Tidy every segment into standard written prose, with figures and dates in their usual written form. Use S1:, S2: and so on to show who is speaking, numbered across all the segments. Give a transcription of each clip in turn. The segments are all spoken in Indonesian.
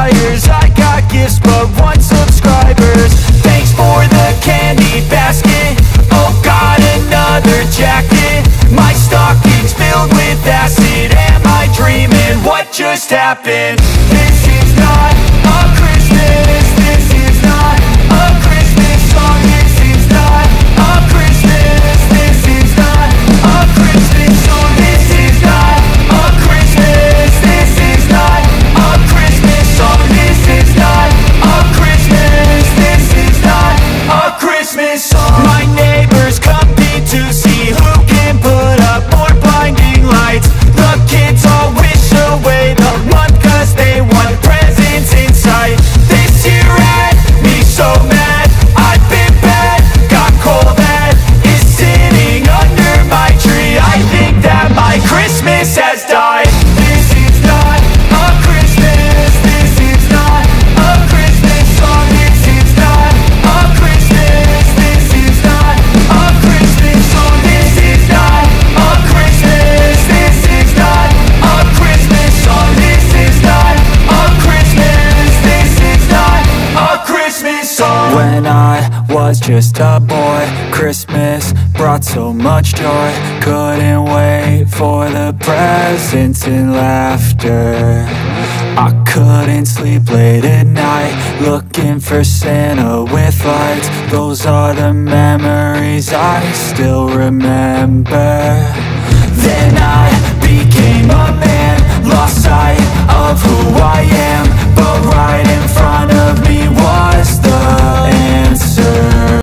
S1: flyers. I got gifts but one subscribers. Thanks for the candy basket. Oh, got another jacket. My stocking's filled with acid. Am I dreaming? What just happened? This is not a Christmas. This is not a Christmas song. This is not a Christmas. This is not a Christmas song. This is not a Christmas. This is not a Christmas song. This is not a Christmas. This is not a Christmas song. My neighbors compete to see who can put up more blinding lights. The kids all wish away the month 'cause they want presents in sight. This year had me so mad. I've been bad, got coal that is sitting under my tree. I think that my Christmas has died. This is not a Christmas. This is not a Christmas song. This is not a Christmas. This is not a Christmas song. This is not a Christmas. This is not a Christmas song. This is not a Christmas. This is not a Christmas song. When I was just a boy, Christmas brought so much joy. Couldn't wait for the presents and laughter. I couldn't sleep late at night, looking for Santa with lights. Those are the memories I still remember. Then I became a man, lost sight of who I am, but right in front of me was the answer.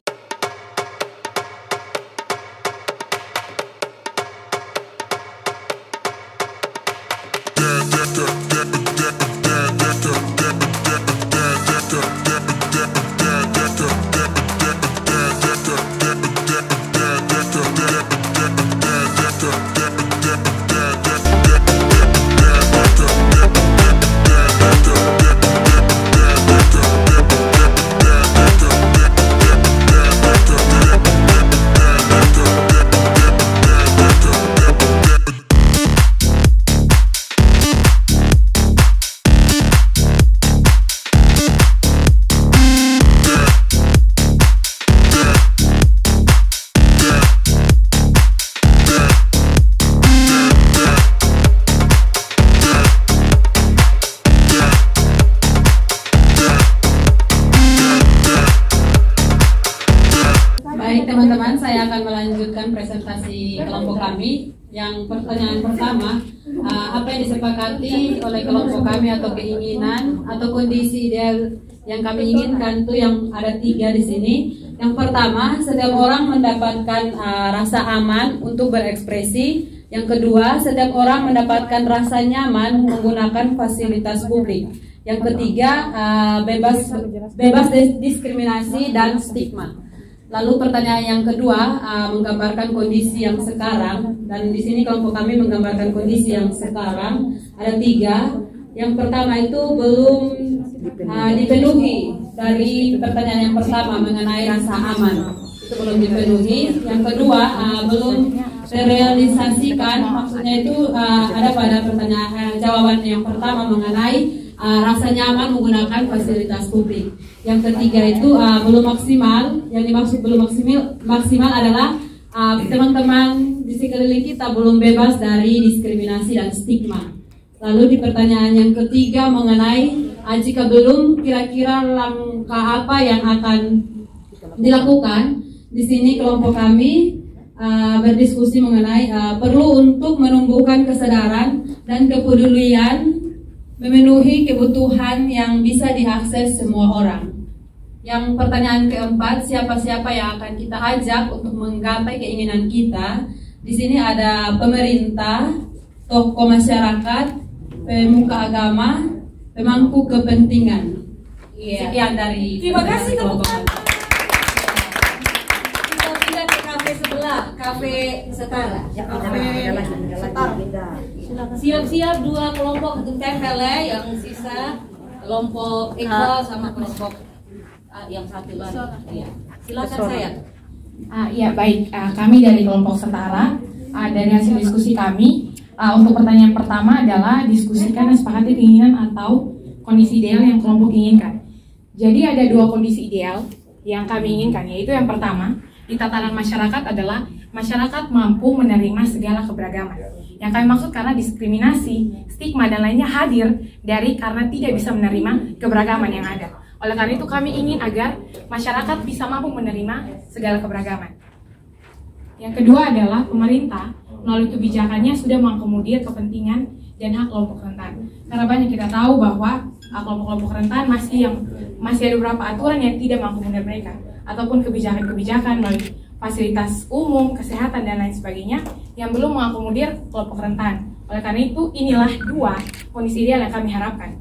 S2: Teman-teman, saya akan melanjutkan presentasi kelompok kami. Yang pertanyaan pertama, apa yang disepakati oleh kelompok kami atau keinginan atau kondisi ideal yang kami inginkan itu yang ada 3 di sini. Yang pertama, setiap orang mendapatkan rasa aman untuk berekspresi. Yang kedua, setiap orang mendapatkan rasa nyaman menggunakan fasilitas publik. Yang ketiga, bebas diskriminasi dan stigma. Lalu pertanyaan yang kedua, menggambarkan kondisi yang sekarang, dan di sini kelompok kami menggambarkan kondisi yang sekarang ada 3. Yang pertama itu belum dipenuhi dari pertanyaan yang pertama mengenai rasa aman, itu belum dipenuhi. Yang kedua, belum terrealisasikan, maksudnya itu ada pada pertanyaan jawaban yang pertama mengenai rasa nyaman menggunakan fasilitas publik. Yang ketiga itu belum maksimal. Yang dimaksud belum maksimal adalah teman-teman di sekeliling kita belum bebas dari diskriminasi dan stigma. Lalu di pertanyaan yang ketiga mengenai jika belum, kira-kira langkah apa yang akan dilakukan. Di sini kelompok kami berdiskusi mengenai perlu untuk menumbuhkan kesadaran dan kepedulian memenuhi kebutuhan yang bisa diakses semua orang. Yang pertanyaan keempat, siapa-siapa yang akan kita ajak untuk menggapai keinginan kita? Di sini ada pemerintah, tokoh masyarakat, pemuka agama, pemangku kepentingan. Sekian dari. Terima kasih teman-teman.
S3: Kita pindah ke kafe sebelah, kafe Setara. Kafe Setara. Siap-siap 2 kelompok untuk tempel ya, yang sisa kelompok Iqbal sama kelompok yang satu lagi. Ya. Silakan saya.
S4: Ya baik, kami dari kelompok Setara. Dari hasil diskusi kami, untuk pertanyaan pertama adalah diskusikan dan sepakati keinginan atau kondisi ideal yang kelompok inginkan. Jadi ada 2 kondisi ideal yang kami inginkan, yaitu yang pertama, di tatanan masyarakat adalah masyarakat mampu menerima segala keberagaman. Yang kami maksud karena diskriminasi, stigma, dan lainnya hadir karena tidak bisa menerima keberagaman yang ada. Oleh karena itu kami ingin agar masyarakat bisa mampu menerima segala keberagaman. Yang kedua adalah pemerintah melalui kebijakannya sudah mengakomodir kepentingan dan hak kelompok rentan. Karena banyak kita tahu bahwa kelompok-kelompok rentan masih ada beberapa aturan yang tidak mengakomodir mereka, ataupun kebijakan-kebijakan melalui fasilitas umum, kesehatan, dan lain sebagainya yang belum mengakomodir kelompok rentan. Oleh karena itu, inilah 2 kondisi ideal yang kami harapkan.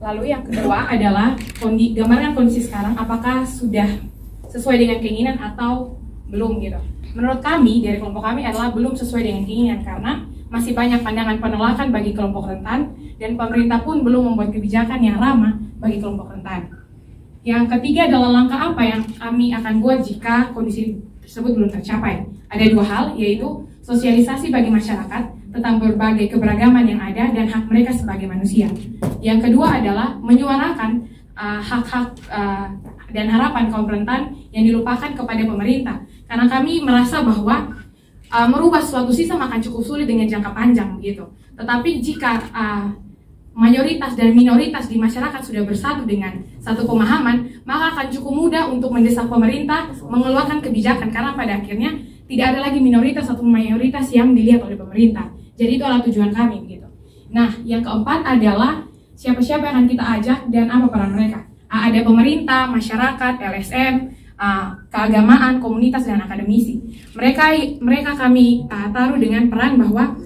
S4: Lalu yang kedua adalah gambarkan kondisi sekarang, apakah sudah sesuai dengan keinginan atau belum gitu. Menurut kami, dari kelompok kami adalah belum sesuai dengan keinginan karena masih banyak pandangan penolakan bagi kelompok rentan dan pemerintah pun belum membuat kebijakan yang ramah bagi kelompok rentan. Yang ketiga adalah langkah apa yang kami akan buat jika kondisi tersebut belum tercapai. Ada 2 hal, yaitu sosialisasi bagi masyarakat tentang berbagai keberagaman yang ada dan hak mereka sebagai manusia. Yang kedua adalah menyuarakan hak-hak dan harapan kaum rentan yang dilupakan kepada pemerintah. Karena kami merasa bahwa merubah suatu sistem akan cukup sulit dengan jangka panjang begitu. Tetapi jika mayoritas dan minoritas di masyarakat sudah bersatu dengan satu pemahaman, maka akan cukup mudah untuk mendesak pemerintah mengeluarkan kebijakan, karena pada akhirnya tidak ada lagi minoritas atau mayoritas yang dilihat oleh pemerintah. Jadi itu adalah tujuan kami begitu. Nah, yang keempat adalah siapa-siapa yang akan kita ajak dan apa peran mereka. Ada pemerintah, masyarakat, LSM, keagamaan, komunitas, dan akademisi. Mereka kami taruh dengan peran bahwa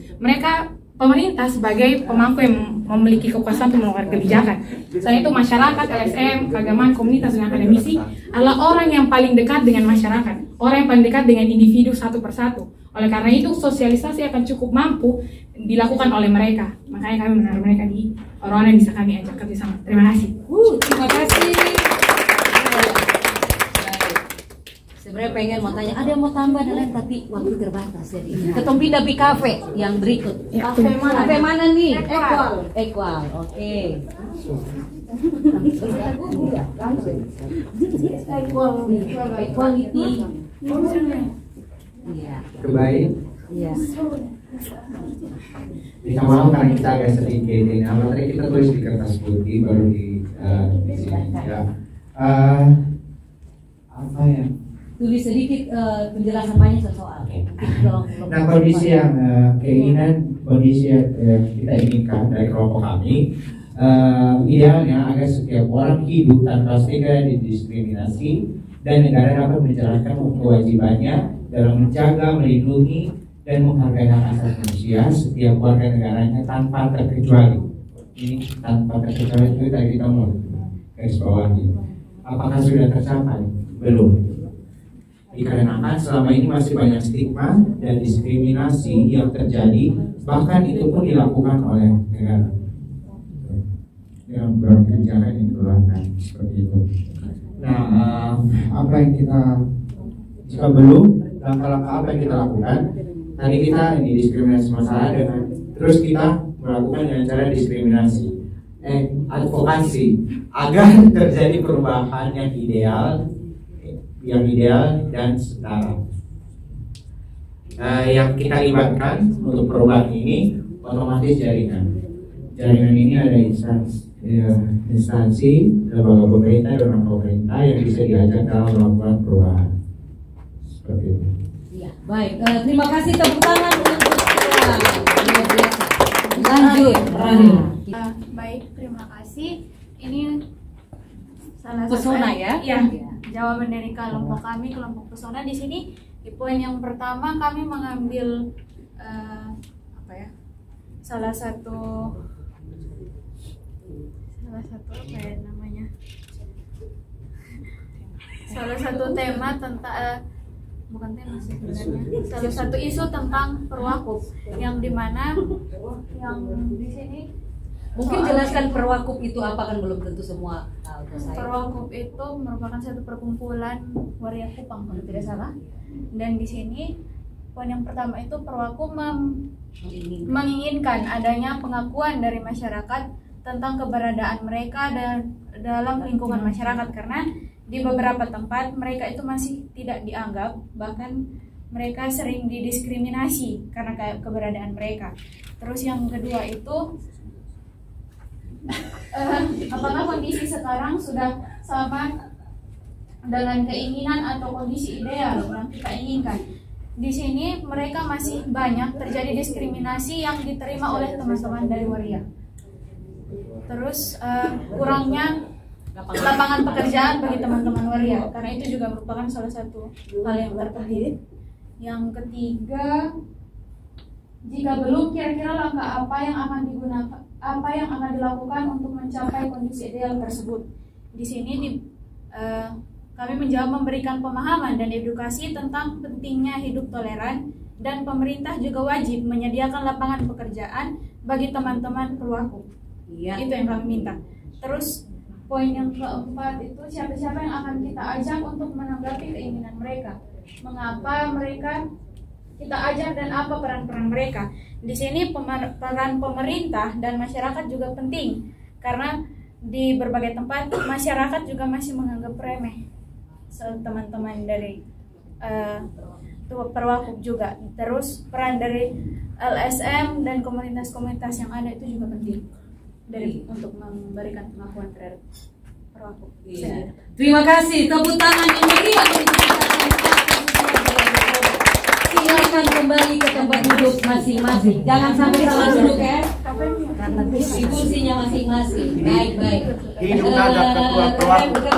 S4: pemerintah sebagai pemangku yang memiliki kekuasaan untuk melakukan kebijakan. Selain itu masyarakat, LSM, keagamaan, komunitas, dan akademisi adalah orang yang paling dekat dengan masyarakat, orang yang paling dekat dengan individu satu persatu. Oleh karena itu sosialisasi akan cukup mampu dilakukan oleh mereka. Makanya kami menaruh mereka di orang yang bisa kami ajak kerjasama. Terima kasih.
S3: Terima kasih. Sebenarnya pengen mau tanya, ada yang mau tambah dan lain, tapi waktu terbatas jadi. Kita pindah di kafe yang berikut. Kafe mana nih? Equal. Oke. Equality. Iya.
S5: Kebaik.
S3: Iya.
S5: Minta maaf karena kita agak sedikit ini. Materi kita tulis di kertas putih baru di sini. Ya. Apa ya?
S3: Tulis sedikit penjelasan banyak soal.
S5: Nah, kondisi yang kondisi yang kita inginkan dari kelompok kami, idealnya agar setiap orang hidup tanpa stigma dan diskriminasi, dan negara dapat menjalankan kewajibannya dalam menjaga, melindungi, dan menghargai hak asasi manusia setiap warga negaranya tanpa terkecuali. Ini tanpa terkecuali itu tadi kita mau garis bawahi. Apakah sudah tercapai? Belum. Dikarenakan selama ini masih banyak stigma dan diskriminasi yang terjadi, bahkan itu pun dilakukan oleh negara yang beberapa kebijakan yang dikeluarkan seperti itu. Nah, apa yang kita jika belum, langkah-langkah apa yang kita lakukan? Tadi kita ini diskriminasi masalah dengan terus kita melakukan dengan cara diskriminasi, advokasi agar terjadi perubahan yang ideal dan setara. Yang kita libatkan untuk perubahan ini otomatis jaringan. Jaringan ini ada instansi, lembaga pemerintah dan non pemerintah yang bisa diajak dalam melakukan perubahan. Seperti itu.
S3: Ya, baik. Terima kasih, tepuk tangan untuk lanjut.
S6: Baik, terima kasih. Ini salah satu
S3: Pesona ya?
S6: Iya. Jawaban dari kelompok kami, kelompok Pesona. Di sini di poin yang pertama kami mengambil salah satu tema tentang bukan tema sih sebenarnya, salah satu isu tentang perwakup yang dimana yang di sini.
S3: Mungkin jelaskan perwakup itu apa, kan belum tentu semua tahu.
S6: Perwakup itu merupakan satu perkumpulan waria Kupang kalau tidak salah. Dan di sini poin yang pertama itu perwakup menginginkan adanya pengakuan dari masyarakat tentang keberadaan mereka dan dalam lingkungan masyarakat, karena di beberapa tempat mereka itu masih tidak dianggap, bahkan mereka sering didiskriminasi karena keberadaan mereka. Terus yang kedua itu apakah kondisi sekarang sudah sama dengan keinginan atau kondisi ideal yang kita inginkan? Di sini mereka masih banyak terjadi diskriminasi yang diterima oleh teman-teman dari Waria. Terus kurangnya lapangan pekerjaan bagi teman-teman Waria, karena itu juga merupakan salah satu hal yang terpenting. Yang ketiga, jika belum, kira-kira langkah apa yang akan dilakukan untuk mencapai kondisi ideal tersebut? Di sini kami menjawab memberikan pemahaman dan edukasi tentang pentingnya hidup toleran, dan pemerintah juga wajib menyediakan lapangan pekerjaan bagi teman-teman perwaku. Iya. Itu yang kami minta. Terus poin yang keempat itu siapa-siapa yang akan kita ajak untuk menanggapi keinginan mereka. Mengapa mereka kita ajak dan apa peran-peran mereka? Di sini peran pemerintah dan masyarakat juga penting, karena di berbagai tempat masyarakat juga masih menganggap remeh teman-teman dari perwakuf juga. Terus peran dari LSM dan komunitas-komunitas yang ada itu juga penting untuk memberikan pengakuan terhadap perwakuf.
S3: Iya. Terima kasih, tepuk tangan yang meriah. Silakan kembali ke tempat duduk masing-masing. Jangan sampai salah duduk ya. Di kursinya masing-masing. Baik.
S5: Hidup ada ketua perwakuf.